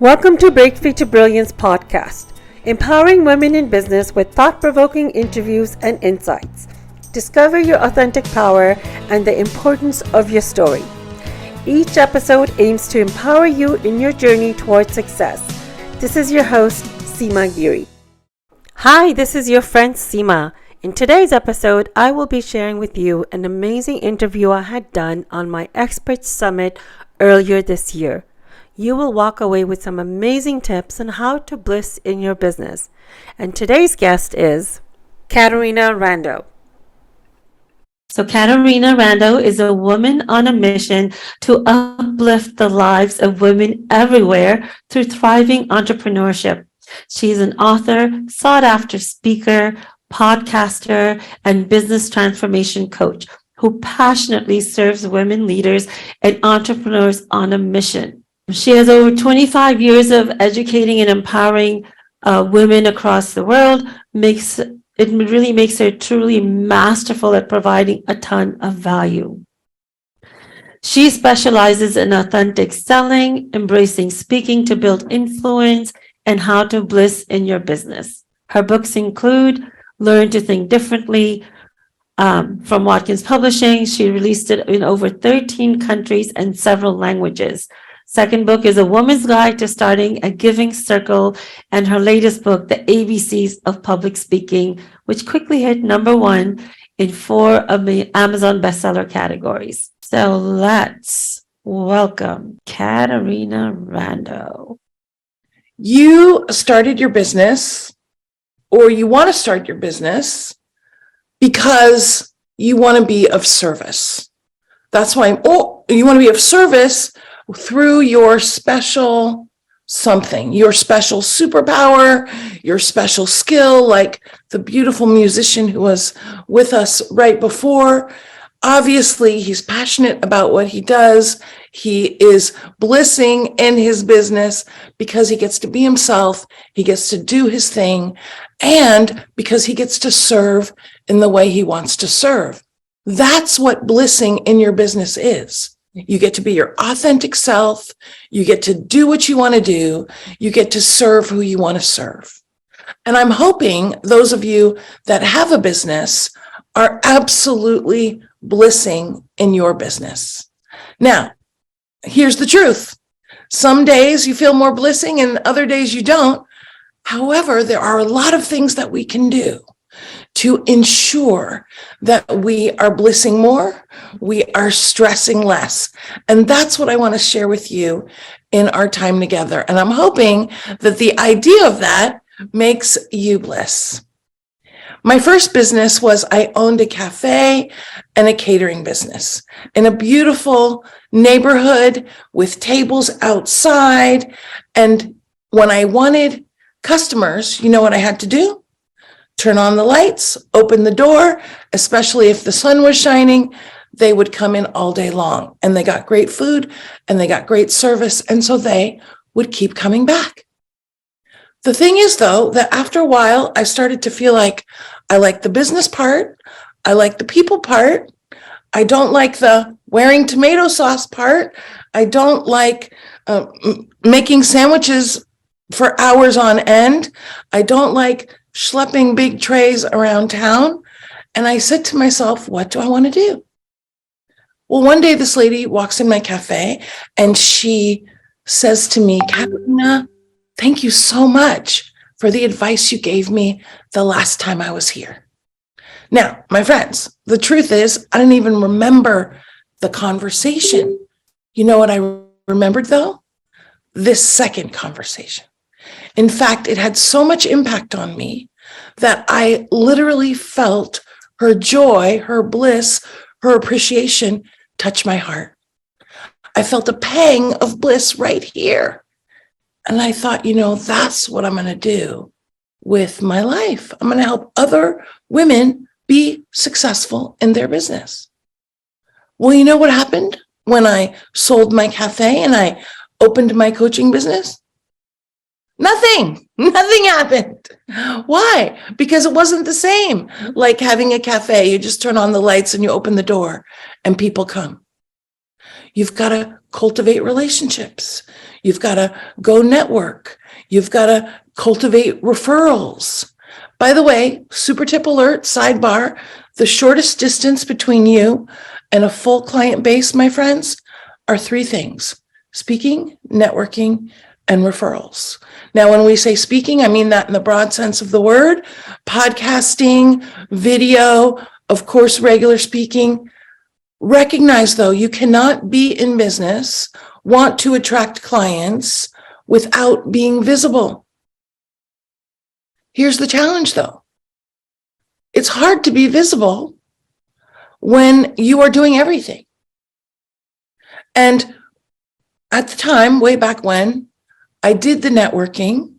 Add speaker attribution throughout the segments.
Speaker 1: Welcome to Break Free to Brilliance Podcast, empowering women in business with thought-provoking interviews and insights. Discover your authentic power and the importance of your story. Each episode aims to empower you in your journey towards success. This is your host, Seema Giri. Hi, this is your friend Seema. In today's episode, I will be sharing with you an amazing interview I had done on my Expert Summit earlier this year. You will walk away with some amazing tips on how to bliss in your business. And today's guest is Caterina Rando. So Caterina Rando is a woman on a mission to uplift the lives of women everywhere through thriving entrepreneurship. She's an author, sought-after speaker, podcaster, and business transformation coach who passionately serves women leaders and entrepreneurs on a mission. She has over 25 years of educating and empowering women across the world. It really makes her truly masterful at providing a ton of value. She specializes in authentic selling, embracing speaking to build influence, and how to bliss in your business. Her books include Learn to Think Differently, from Watkins Publishing. She released it in over 13 countries and several languages. Second book is A Woman's Guide to Starting a Giving Circle, and her latest book, The ABCs of Public Speaking, which quickly hit number 1 in 4 of the Amazon bestseller categories. So let's welcome Caterina Rando.
Speaker 2: You started your business, or you want to start your business because you want to be of service. That's why you want to be of service through your special something, your special superpower, your special skill, like the beautiful musician who was with us right before. Obviously, he's passionate about what he does. He is blissing in his business because he gets to be himself, he gets to do his thing, and because he gets to serve in the way he wants to serve. That's what blissing in your business is. You get to be your authentic self. You get to do what you want to do. You get to serve who you want to serve. And I'm hoping those of you that have a business are absolutely blissing in your business. Now, here's the truth. Some days you feel more blissing and other days you don't. However, there are a lot of things that we can do to ensure that we are blissing more, we are stressing less. And that's what I want to share with you in our time together. And I'm hoping that the idea of that makes you bliss. My first business was I owned a cafe and a catering business in a beautiful neighborhood with tables outside. And when I wanted customers, you know what I had to do? Turn on the lights, open the door, especially if the sun was shining, they would come in all day long. And they got great food and they got great service. And so they would keep coming back. The thing is, though, that after a while, I started to feel like I like the business part. I like the people part. I don't like the wearing tomato sauce part. I don't like making sandwiches for hours on end. I don't like schlepping big trays around town. And I said to myself, what do I want to do? Well, one day this lady walks in my cafe and she says to me, Caterina, thank you so much for the advice you gave me the last time I was here. Now, my friends, the truth is I didn't even remember the conversation. You know what I remembered though? This second conversation. In fact, it had so much impact on me that I literally felt her joy, her bliss, her appreciation touch my heart. I felt a pang of bliss right here. And I thought, that's what I'm going to do with my life. I'm going to help other women be successful in their business. Well, you know what happened when I sold my cafe and I opened my coaching business? Nothing happened. Why? Because it wasn't the same. Like having a cafe, you just turn on the lights and you open the door and people come. You've got to cultivate relationships. You've got to go network. You've got to cultivate referrals. By the way, super tip alert, sidebar, the shortest distance between you and a full client base, my friends, are three things: speaking, networking, and referrals. Now, when we say speaking, I mean that in the broad sense of the word: podcasting, video, of course, regular speaking. Recognize, though, you cannot be in business, want to attract clients without being visible. Here's the challenge, though. It's hard to be visible when you are doing everything. And at the time, way back when, I did the networking.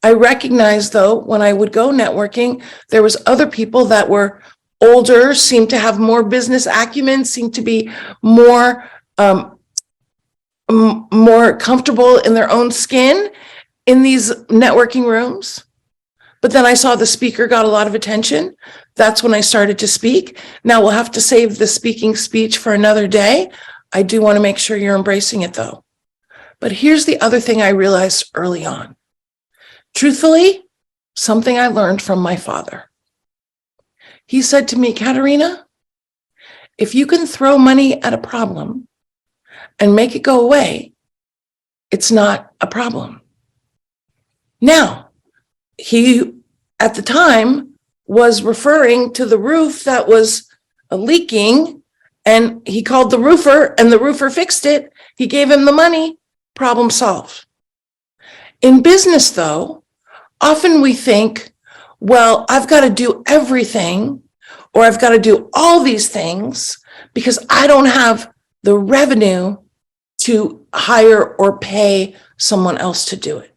Speaker 2: I recognized, though, when I would go networking, there was other people that were older, seemed to have more business acumen, seemed to be more comfortable in their own skin in these networking rooms. But then I saw the speaker got a lot of attention. That's when I started to speak. Now we'll have to save the speaking speech for another day. I do want to make sure you're embracing it, though. But here's the other thing I realized early on. Truthfully, something I learned from my father. He said to me, Caterina, if you can throw money at a problem and make it go away, it's not a problem. Now, he, at the time, was referring to the roof that was leaking, and he called the roofer, and the roofer fixed it. He gave him the money, problem solved. In business, though, often we think, well, I've got to do everything, or I've got to do all these things because I don't have the revenue to hire or pay someone else to do it.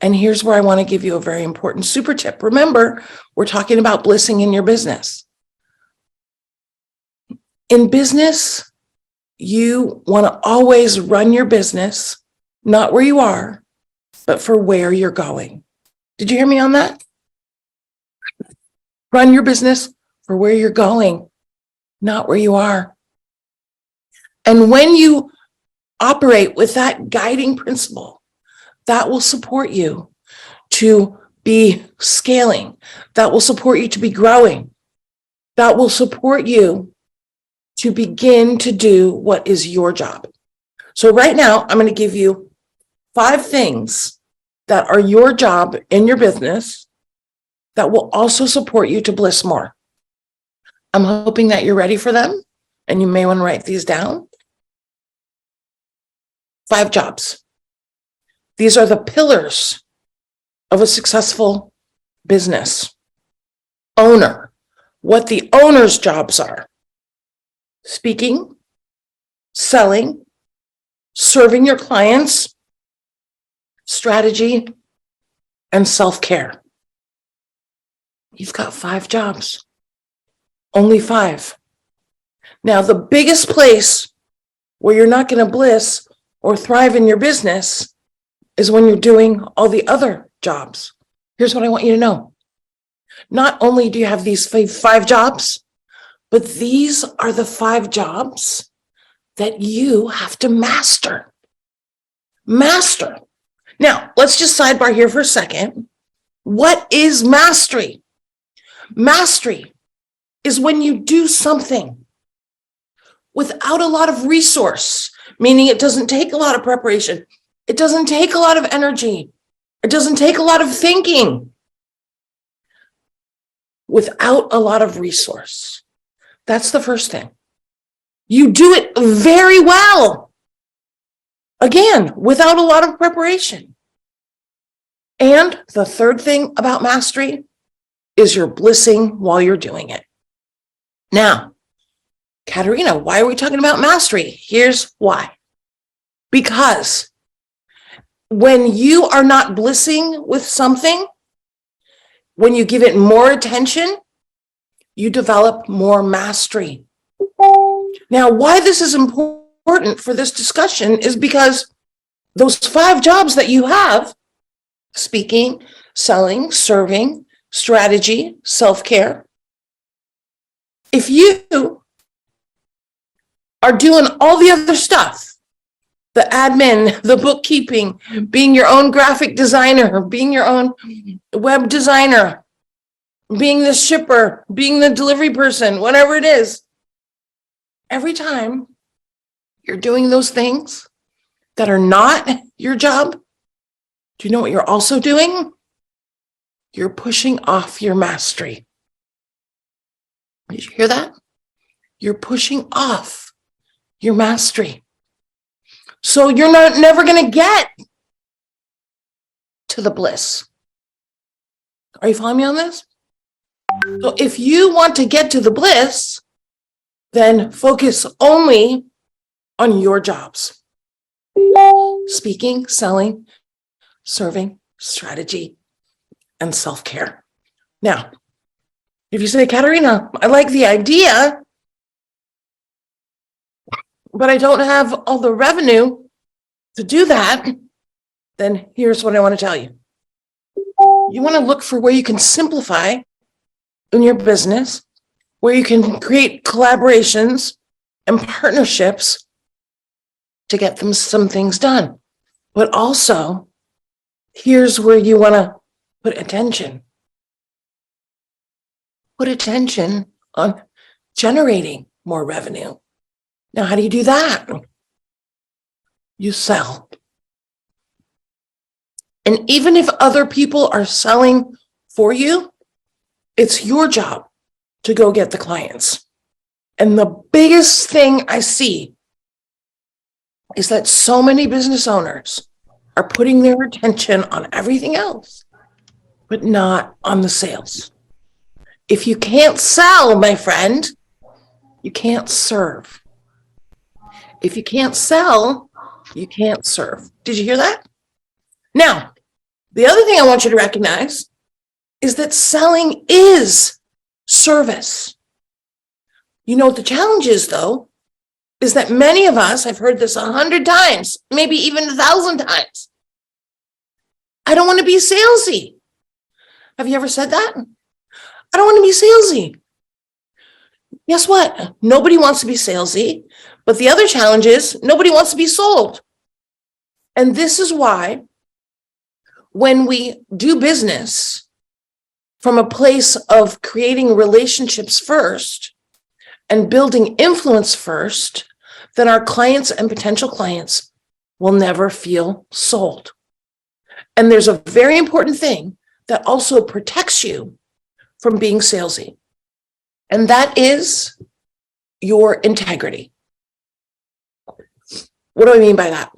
Speaker 2: And here's where I want to give you a very important super tip. Remember, we're talking about blissing in your business. In business, you want to always run your business, not where you are, but for where you're going. Did you hear me on that? Run your business for where you're going, not where you are. And when you operate with that guiding principle, that will support you to be scaling. That will support you to be growing. That will support you to begin to do what is your job. So right now, I'm going to give you 5 things that are your job in your business that will also support you to bliss more. I'm hoping that you're ready for them, and you may want to write these down. 5 jobs. These are the pillars of a successful business owner. What the owner's jobs are: speaking, selling, serving your clients, strategy, and self-care. You've got 5 jobs. Only 5. Now, the biggest place where you're not going to bliss or thrive in your business is when you're doing all the other jobs. Here's what I want you to know. Not only do you have these 5 jobs, but these are the 5 jobs that you have to master. Master. Now, let's just sidebar here for a second. What is mastery? Mastery is when you do something without a lot of resource, meaning it doesn't take a lot of preparation. It doesn't take a lot of energy. It doesn't take a lot of thinking. Without a lot of resource. That's the first thing. You do it very well. Again, without a lot of preparation. And the third thing about mastery is you're blissing while you're doing it. Now, Caterina, why are we talking about mastery? Here's why. Because when you are not blissing with something, when you give it more attention, you develop more mastery. Now, why this is important for this discussion is because those 5 jobs that you have, speaking, selling, serving, strategy, self-care, if you are doing all the other stuff, the admin, the bookkeeping, being your own graphic designer, being your own web designer, being the shipper, being the delivery person, whatever it is. Every time you're doing those things that are not your job, do you know what you're also doing? You're pushing off your mastery. Did you hear that? You're pushing off your mastery. So you're never going to get to the bliss. Are you following me on this? So if you want to get to the bliss, then focus only on your jobs. Speaking, selling, serving, strategy, and self-care. Now, if you say, Caterina, I like the idea, but I don't have all the revenue to do that, then here's what I want to tell you. You want to look for where you can simplify in your business, where you can create collaborations and partnerships to get them some things done. But also, here's where you want to put attention. Put attention on generating more revenue. Now, how do you do that? You sell. And even if other people are selling for you, it's your job to go get the clients. And the biggest thing I see is that so many business owners are putting their attention on everything else, but not on the sales. If you can't sell, my friend, you can't serve. If you can't sell, you can't serve. Did you hear that? Now, the other thing I want you to recognize is that selling is service. You know what the challenge is, though, is that many of us, I've heard this 100 times, maybe even 1,000 times. I don't want to be salesy. Have you ever said that? I don't want to be salesy. Guess what? Nobody wants to be salesy, but the other challenge is nobody wants to be sold. And this is why when we do business from a place of creating relationships first and building influence first, then our clients and potential clients will never feel sold. And there's a very important thing that also protects you from being salesy, and that is your integrity. What do I mean by that?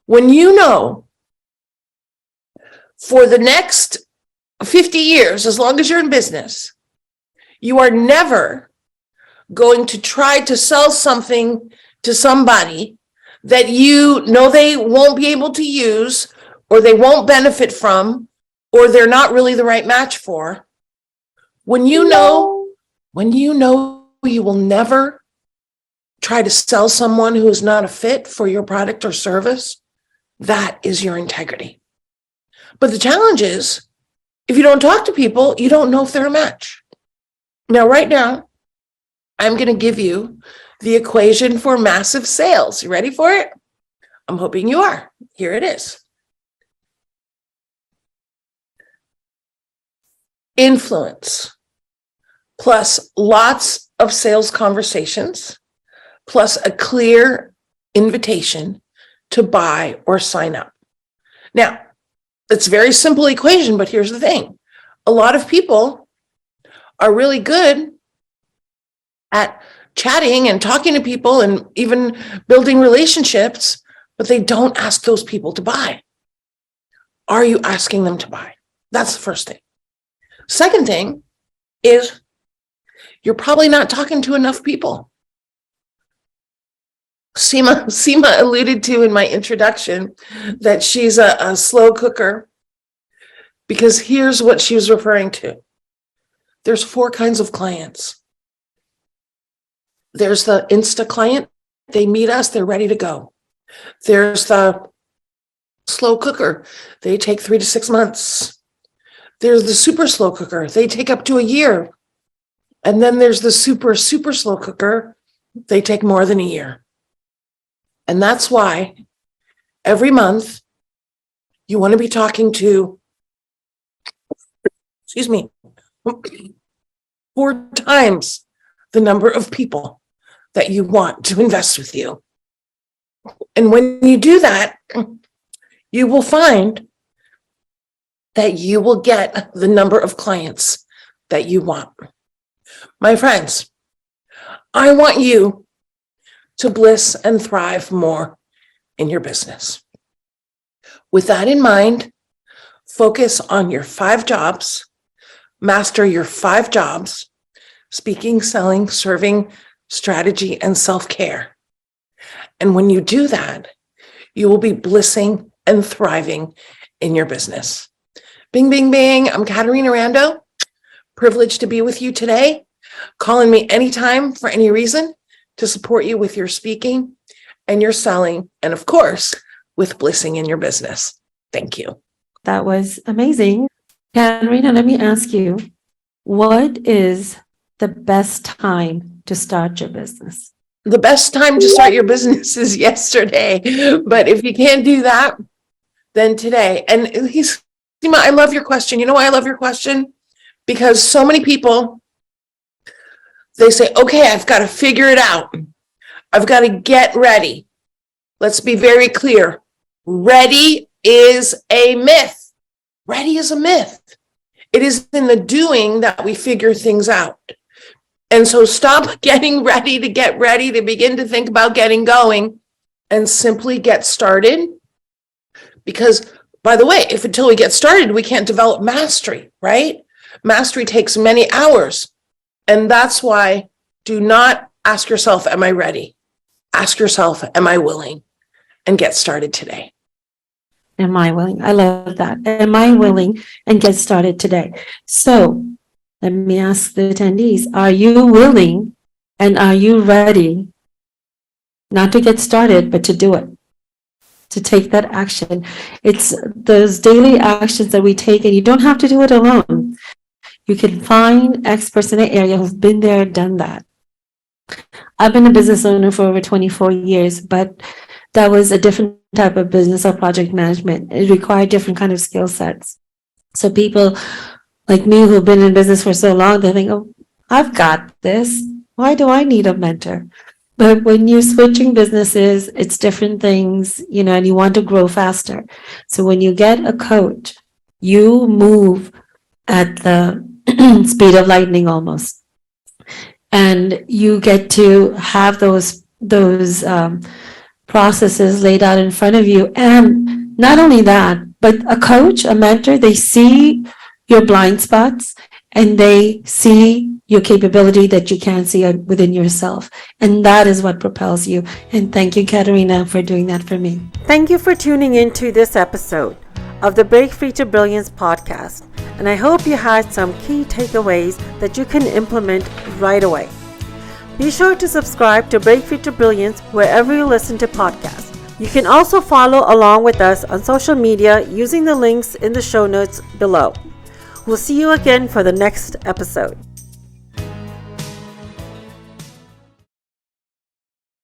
Speaker 2: When you know for the next 50 years, as long as you're in business, you are never going to try to sell something to somebody that you know they won't be able to use, or they won't benefit from, or they're not really the right match for. When you know you will never try to sell someone who is not a fit for your product or service, that is your integrity. But the challenge is, if you don't talk to people, you don't know if they're a match. Now, right now, I'm going to give you the equation for massive sales. You ready for it? I'm hoping you are. Here it is. Influence plus lots of sales conversations plus a clear invitation to buy or sign up. Now, it's a very simple equation, but here's the thing. A lot of people are really good at chatting and talking to people and even building relationships, but they don't ask those people to buy. Are you asking them to buy? That's the first thing. Second thing is you're probably not talking to enough people. Seema alluded to in my introduction that she's a slow cooker, because here's what she was referring to. There's 4 kinds of clients. There's the Insta client. They meet us, they're ready to go. There's the slow cooker. They take 3 to 6 months. There's the super slow cooker. They take up to a year. And then there's the super slow cooker. They take more than a year. And that's why every month you want to be talking to, 4 times the number of people that you want to invest with you. And when you do that, you will find that you will get the number of clients that you want. My friends, I want you to bliss and thrive more in your business. With that in mind, focus on your 5 jobs, master your 5 jobs, speaking, selling, serving, strategy, and self-care. And when you do that, you will be blissing and thriving in your business. Bing, bing, bing. I'm Caterina Rando. Privileged to be with you today. Calling me anytime for any reason to support you with your speaking and your selling, and of course, with blissing in your business. Thank you.
Speaker 1: That was amazing. Caterina, let me ask you, what is the best time to start your business?
Speaker 2: The best time to start your business is yesterday. But if you can't do that, then today. And Seema, I love your question. You know why I love your question? Because so many people, they say, okay, I've got to figure it out. I've got to get ready. Let's be very clear. Ready is a myth. Ready is a myth. It is in the doing that we figure things out. And so stop getting ready to begin to think about getting going and simply get started. Because, by the way, if until we get started, we can't develop mastery, right? Mastery takes many hours. And that's why do not ask yourself, am I ready? Ask yourself, am I willing? And get started today.
Speaker 1: Am I willing? I love that. Am I willing? And get started today. So let me ask the attendees, are you willing and are you ready not to get started, but to do it? To take that action. It's those daily actions that we take, and you don't have to do it alone. You can find experts in the area who've been there, done that. I've been a business owner for over 24 years, but that was a different type of business or project management. It required different kind of skill sets. So people like me who've been in business for so long, they think, oh, I've got this. Why do I need a mentor? But when you're switching businesses, it's different things, and you want to grow faster. So when you get a coach, you move at the speed of lightning almost. And you get to have those processes laid out in front of you. And not only that, but a coach, a mentor, they see your blind spots and they see your capability that you can't see within yourself. And that is what propels you. And thank you, Caterina, for doing that for me. Thank you for tuning into this episode of the Break Free to Brilliance podcast. And I hope you had some key takeaways that you can implement right away. Be sure to subscribe to Break Free to Brilliance wherever you listen to podcasts. You can also follow along with us on social media using the links in the show notes below. We'll see you again for the next episode.